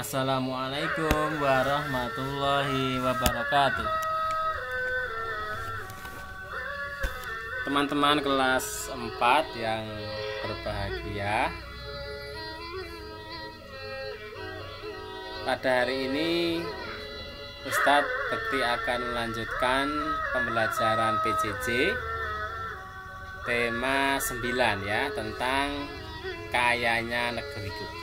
Assalamualaikum warahmatullahi wabarakatuh. Teman-teman kelas 4 yang berbahagia, pada hari ini Ustadz Bekti akan melanjutkan pembelajaran PJJ tema 9 ya, tentang kayanya negeriku.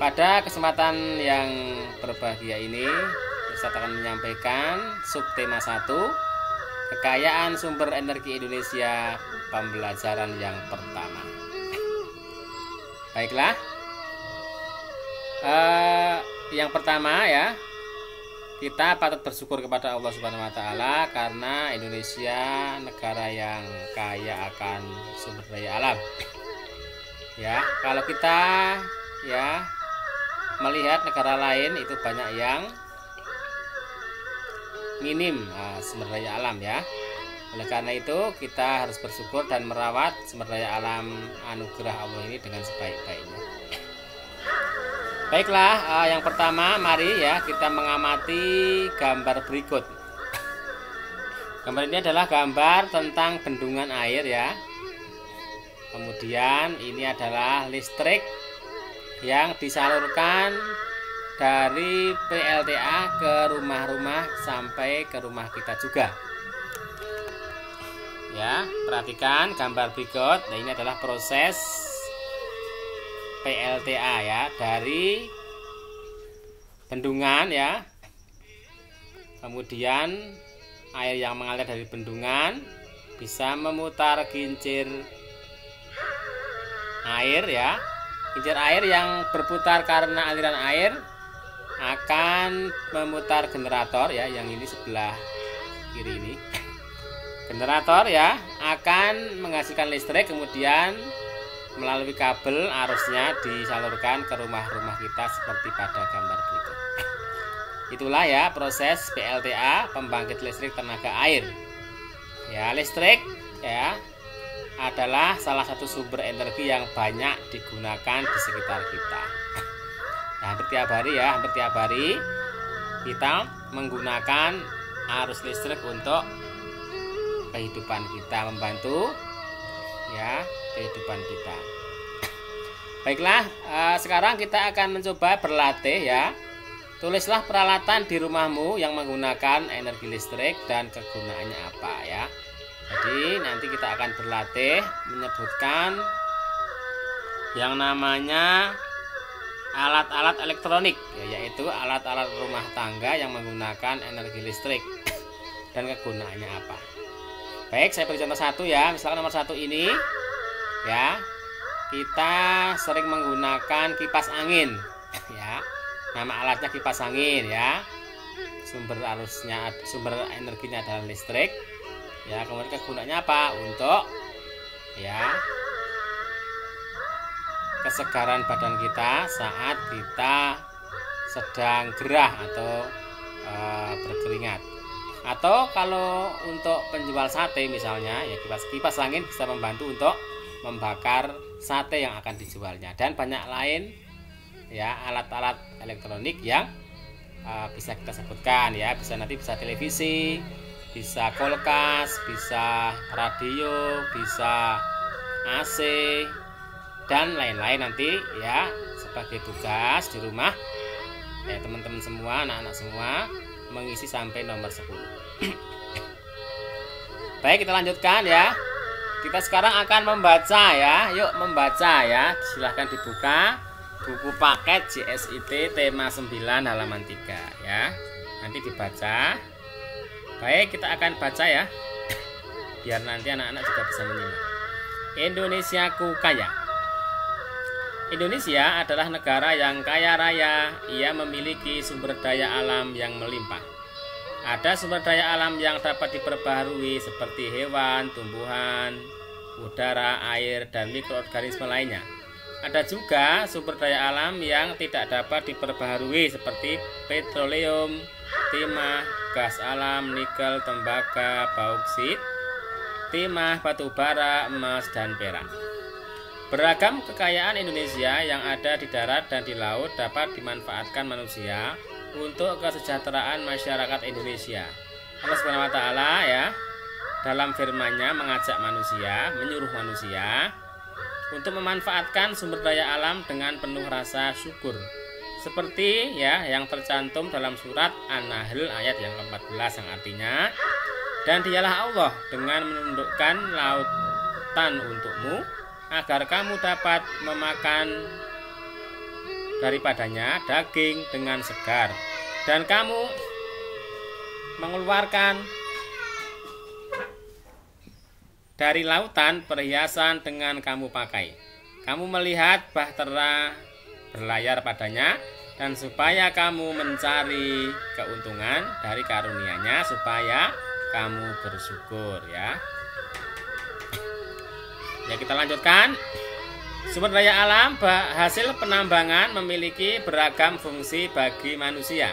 Pada kesempatan yang berbahagia ini Ustadz akan menyampaikan subtema 1, kekayaan sumber energi Indonesia, pembelajaran yang pertama. Baiklah, yang pertama ya, kita patut bersyukur kepada Allah Subhanahu wa Ta'ala karena Indonesia negara yang kaya akan sumber daya alam. Ya, kalau kita ya melihat negara lain itu banyak yang minim sumber daya alam ya. Oleh karena itu kita harus bersyukur dan merawat sumber daya alam anugerah Allah ini dengan sebaik-baiknya. Baiklah, yang pertama mari ya kita mengamati gambar berikut. Gambar ini adalah gambar tentang bendungan air ya. Kemudian ini adalah listrik yang disalurkan dari PLTA ke rumah-rumah sampai ke rumah kita juga. Ya, perhatikan gambar berikut. Nah, ini adalah proses PLTA ya, dari bendungan ya. Kemudian air yang mengalir dari bendungan bisa memutar kincir air ya. Kincir air yang berputar karena aliran air akan memutar generator ya, yang ini sebelah kiri ini. Generator ya akan menghasilkan listrik, kemudian melalui kabel arusnya disalurkan ke rumah-rumah kita seperti pada gambar berikut. Itulah ya proses PLTA, pembangkit listrik tenaga air. Ya, listrik ya adalah salah satu sumber energi yang banyak digunakan di sekitar kita. Nah, hampir tiap hari kita menggunakan arus listrik untuk kehidupan kita, membantu ya kehidupan kita. Baiklah, sekarang kita akan mencoba berlatih ya. Tulislah peralatan di rumahmu yang menggunakan energi listrik dan kegunaannya apa ya. Jadi nanti kita akan berlatih menyebutkan yang namanya alat-alat elektronik ya, yaitu alat-alat rumah tangga yang menggunakan energi listrik dan kegunaannya apa. Baik, saya beri contoh satu ya. Misalkan nomor 1 ini ya, kita sering menggunakan kipas angin ya. Nama alatnya kipas angin ya. Sumber energinya adalah listrik. Ya, kemudian kegunaannya apa? Untuk ya kesegaran badan kita saat kita sedang gerah atau berkeringat. Atau kalau untuk penjual sate misalnya ya, kipas angin bisa membantu untuk membakar sate yang akan dijualnya, dan banyak lain ya alat-alat elektronik yang bisa kita sebutkan ya. Nanti bisa televisi, bisa kulkas, bisa radio, bisa AC dan lain-lain nanti ya, sebagai tugas di rumah ya teman-teman semua, anak-anak semua mengisi sampai nomor 10. Baik, kita lanjutkan ya. Kita sekarang akan membaca ya. Yuk membaca ya. Silahkan dibuka buku paket JSIT tema 9 halaman 3 ya. Nanti dibaca. Baik, kita akan baca ya, biar nanti anak-anak juga bisa menyimak. Indonesiaku kaya. Indonesia adalah negara yang kaya raya. Ia memiliki sumber daya alam yang melimpah. Ada sumber daya alam yang dapat diperbaharui seperti hewan, tumbuhan, udara, air, dan mikroorganisme lainnya. Ada juga sumber daya alam yang tidak dapat diperbaharui seperti petroleum, timah, gas alam, nikel, tembaga, bauksit, timah, batu bara, emas, dan perak. Beragam kekayaan Indonesia yang ada di darat dan di laut dapat dimanfaatkan manusia untuk kesejahteraan masyarakat Indonesia. Allah Subhanahu wa taala ya dalam firman-Nya mengajak manusia, menyuruh manusia untuk memanfaatkan sumber daya alam dengan penuh rasa syukur. Seperti ya yang tercantum dalam surat An-Nahl ayat yang ke-14 yang artinya, dan dialah Allah dengan menundukkan lautan untukmu agar kamu dapat memakan daripadanya daging dengan segar, dan kamu mengeluarkan dari lautan perhiasan dengan kamu pakai. Kamu melihat bahtera berlayar padanya, dan supaya kamu mencari keuntungan dari karunia-Nya supaya kamu bersyukur ya. Ya, kita lanjutkan. Sumber daya alam hasil penambangan memiliki beragam fungsi bagi manusia.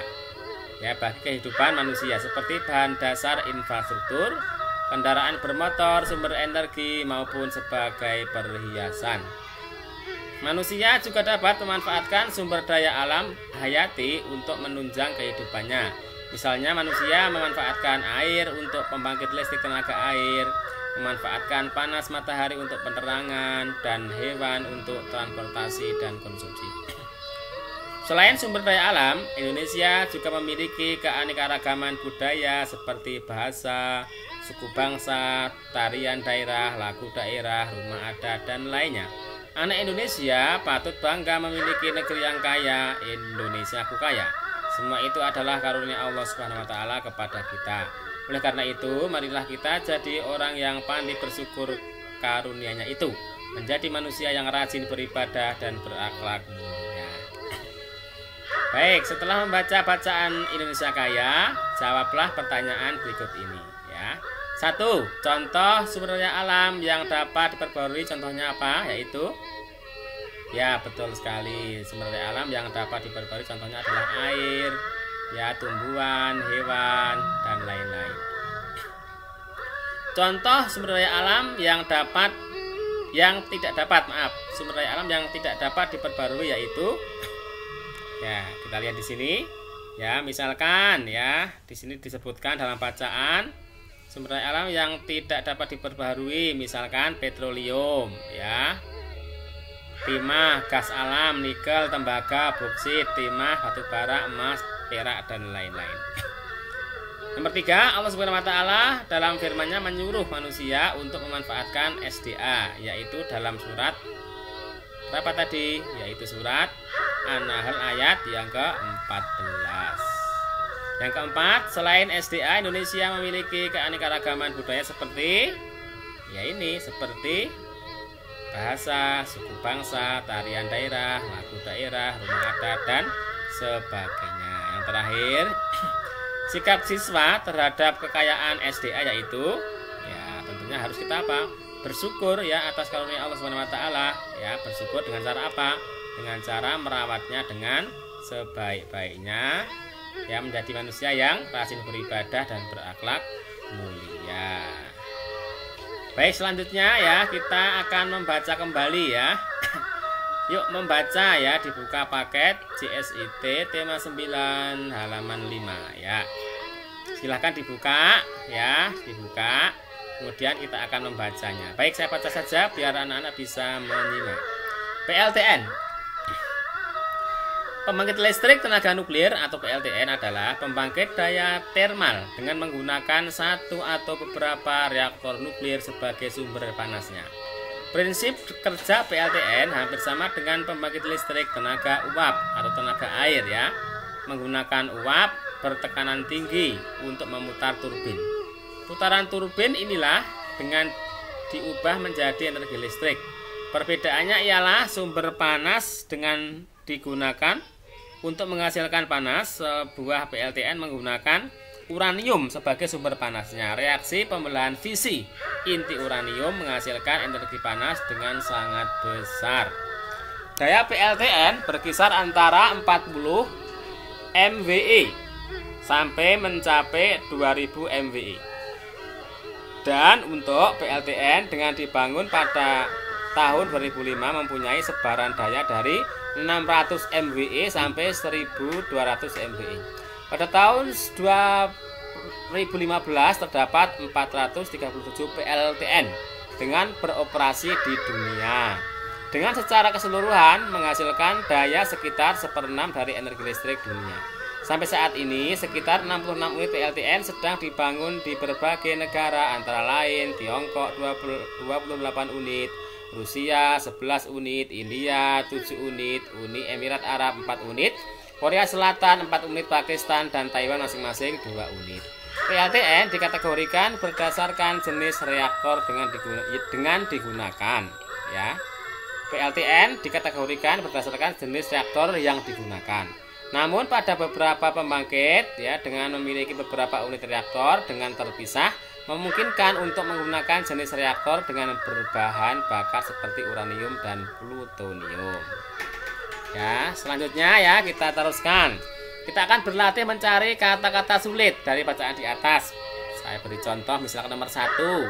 Ya, bagi kehidupan manusia seperti bahan dasar infrastruktur, kendaraan bermotor, sumber energi maupun sebagai perhiasan. Manusia juga dapat memanfaatkan sumber daya alam hayati untuk menunjang kehidupannya. Misalnya manusia memanfaatkan air untuk pembangkit listrik tenaga air, memanfaatkan panas matahari untuk penerangan, dan hewan untuk transportasi dan konsumsi. Selain sumber daya alam, Indonesia juga memiliki keanekaragaman budaya seperti bahasa, suku bangsa, tarian daerah, lagu daerah, rumah adat, dan lainnya. Anak Indonesia patut bangga memiliki negeri yang kaya. Indonesiaku kaya. Semua itu adalah karunia Allah Subhanahu wa taala kepada kita. Oleh karena itu, marilah kita jadi orang yang pandai bersyukur karunia-Nya itu, menjadi manusia yang rajin beribadah dan berakhlak mulia. Baik, setelah membaca bacaan Indonesia Kaya, jawablah pertanyaan berikut ini ya. 1. Contoh sumber daya alam yang dapat diperbarui, contohnya apa? Yaitu ya, betul sekali, sumber daya alam yang dapat diperbarui contohnya adalah air, ya, tumbuhan, hewan, dan lain-lain. Contoh sumber daya alam sumber daya alam yang tidak dapat diperbarui yaitu ya, kita lihat di sini ya, misalkan ya, di sini disebutkan dalam bacaan sumber daya alam yang tidak dapat diperbarui, misalkan petroleum ya, timah, gas alam, nikel, tembaga, boksit, timah, batu bara, emas, perak, dan lain-lain. Nomor 3, Allah Subhanahu wa taala dalam firman-Nya menyuruh manusia untuk memanfaatkan SDA, yaitu dalam surat berapa tadi? Yaitu surat An-Nahl ayat yang ke-14. Yang keempat, selain SDA, Indonesia memiliki keanekaragaman budaya seperti ya ini, seperti bahasa, suku bangsa, tarian daerah, lagu daerah, rumah adat, dan sebagainya. Yang terakhir, sikap siswa terhadap kekayaan SDA yaitu ya tentunya harus kita apa? Bersyukur ya atas karunia Allah Subhanahu wa taala ya. Bersyukur dengan cara apa? Dengan cara merawatnya dengan sebaik-baiknya ya, menjadi manusia yang rajin beribadah dan berakhlak mulia. Baik, selanjutnya ya kita akan membaca kembali ya. Yuk membaca ya, dibuka paket JSIT tema 9 halaman 5 ya. Silahkan dibuka ya, dibuka. Kemudian kita akan membacanya. Baik, saya baca saja biar anak-anak bisa menyimak. PLTN. Pembangkit listrik tenaga nuklir atau PLTN adalah pembangkit daya termal dengan menggunakan satu atau beberapa reaktor nuklir sebagai sumber panasnya. Prinsip kerja PLTN hampir sama dengan pembangkit listrik tenaga uap atau tenaga air ya. Menggunakan uap bertekanan tinggi untuk memutar turbin. Putaran turbin inilah dengan diubah menjadi energi listrik. Perbedaannya ialah sumber panas dengan digunakan untuk menghasilkan panas. Sebuah PLTN menggunakan uranium sebagai sumber panasnya. Reaksi pembelahan fisi inti uranium menghasilkan energi panas dengan sangat besar. Daya PLTN berkisar antara 40 MVA sampai mencapai 2000 MVA. Dan untuk PLTN dengan dibangun pada tahun 2005 mempunyai sebaran daya dari 600 MWe sampai 1200 MWe. Pada tahun 2015 terdapat 437 PLTN dengan beroperasi di dunia, dengan secara keseluruhan menghasilkan daya sekitar 1/6 dari energi listrik dunia. Sampai saat ini sekitar 66 unit PLTN sedang dibangun di berbagai negara, antara lain Tiongkok 28 unit, Rusia 11 unit, India 7 unit, Uni Emirat Arab 4 unit, Korea Selatan 4 unit, Pakistan dan Taiwan masing-masing 2 unit. PLTN dikategorikan berdasarkan jenis reaktor dengan digunakan, ya. PLTN dikategorikan berdasarkan jenis reaktor yang digunakan. Namun pada beberapa pembangkit, ya, dengan memiliki beberapa unit reaktor dengan terpisah, memungkinkan untuk menggunakan jenis reaktor dengan berbahan bakar seperti uranium dan plutonium. Ya, selanjutnya ya kita teruskan. Kita akan berlatih mencari kata-kata sulit dari bacaan di atas. Saya beri contoh, misalkan nomor 1.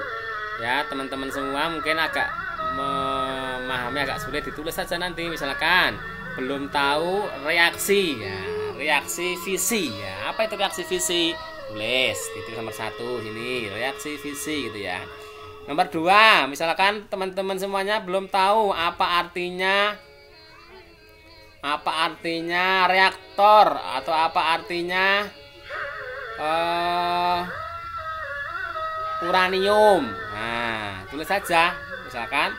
Ya, teman-teman semua mungkin agak memahami agak sulit, ditulis saja nanti. Misalkan belum tahu reaksi, ya, reaksi fisi, ya. Apa itu reaksi fisi? Tulis, itu nomor 1 ini, reaksi fisi gitu ya. Nomor 2, misalkan teman-teman semuanya belum tahu apa artinya reaktor atau apa artinya uranium. Nah, tulis saja, misalkan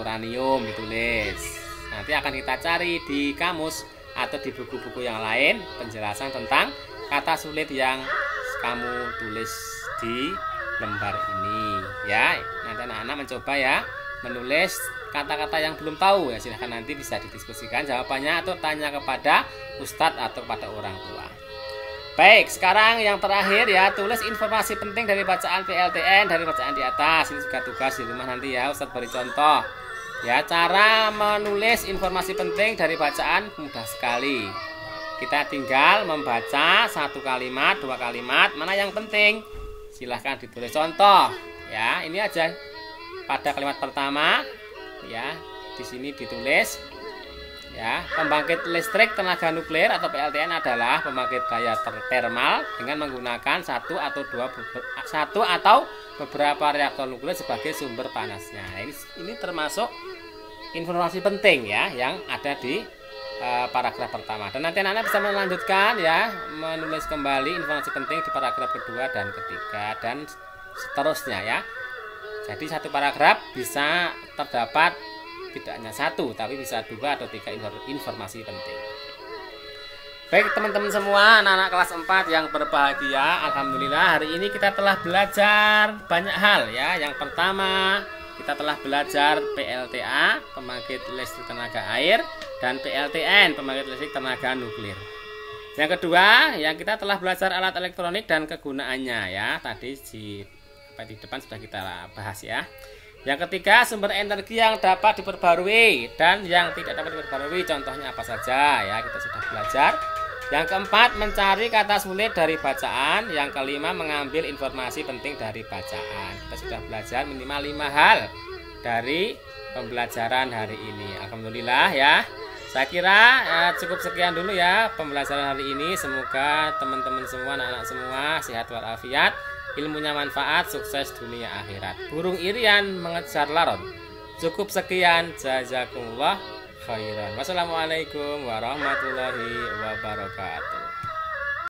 uranium ditulis. Nanti akan kita cari di kamus atau di buku-buku yang lain penjelasan tentang kata sulit yang kamu tulis di lembar ini, ya. Nanti anak-anak mencoba ya menulis kata-kata yang belum tahu, ya. Silahkan nanti bisa didiskusikan jawabannya atau tanya kepada ustadz atau kepada orang tua. Baik, sekarang yang terakhir ya, tulis informasi penting dari bacaan PLTN dari bacaan di atas. Ini juga tugas di rumah nanti ya, ustadz beri contoh. Ya, cara menulis informasi penting dari bacaan mudah sekali. Kita tinggal membaca 1 kalimat, 2 kalimat, mana yang penting silahkan ditulis. Contoh, ya, ini aja pada kalimat pertama, ya, di sini ditulis, ya, pembangkit listrik tenaga nuklir atau PLTN adalah pembangkit daya termal dengan menggunakan satu atau beberapa reaktor nuklir sebagai sumber panasnya. Nah, ini termasuk informasi penting ya yang ada di paragraf pertama. Dan nanti anak-anak bisa melanjutkan ya, menulis kembali informasi penting di paragraf kedua dan ketiga dan seterusnya ya. Jadi satu paragraf bisa terdapat tidak hanya 1 tapi bisa 2 atau 3 informasi penting. Baik teman-teman semua, anak-anak kelas 4 yang berbahagia, alhamdulillah hari ini kita telah belajar banyak hal ya. Yang pertama, kita telah belajar PLTA, pembangkit listrik tenaga air, dan PLTN, pembangkit listrik tenaga nuklir. Yang kedua, yang kita telah belajar alat elektronik dan kegunaannya ya. Tadi di depan sudah kita bahas ya. Yang ketiga, sumber energi yang dapat diperbarui dan yang tidak dapat diperbarui, contohnya apa saja ya, kita sudah belajar. Yang keempat, mencari kata sulit dari bacaan. Yang kelima, mengambil informasi penting dari bacaan. Kita sudah belajar minimal 5 hal dari pembelajaran hari ini. Alhamdulillah ya. Saya kira cukup sekian dulu ya pembelajaran hari ini. Semoga teman-teman semua, anak-anak semua sehat walafiat, ilmunya manfaat, sukses dunia akhirat. Burung irian mengejar laron. Cukup sekian, jazakumullah khairan. Wassalamualaikum warahmatullahi wabarakatuh.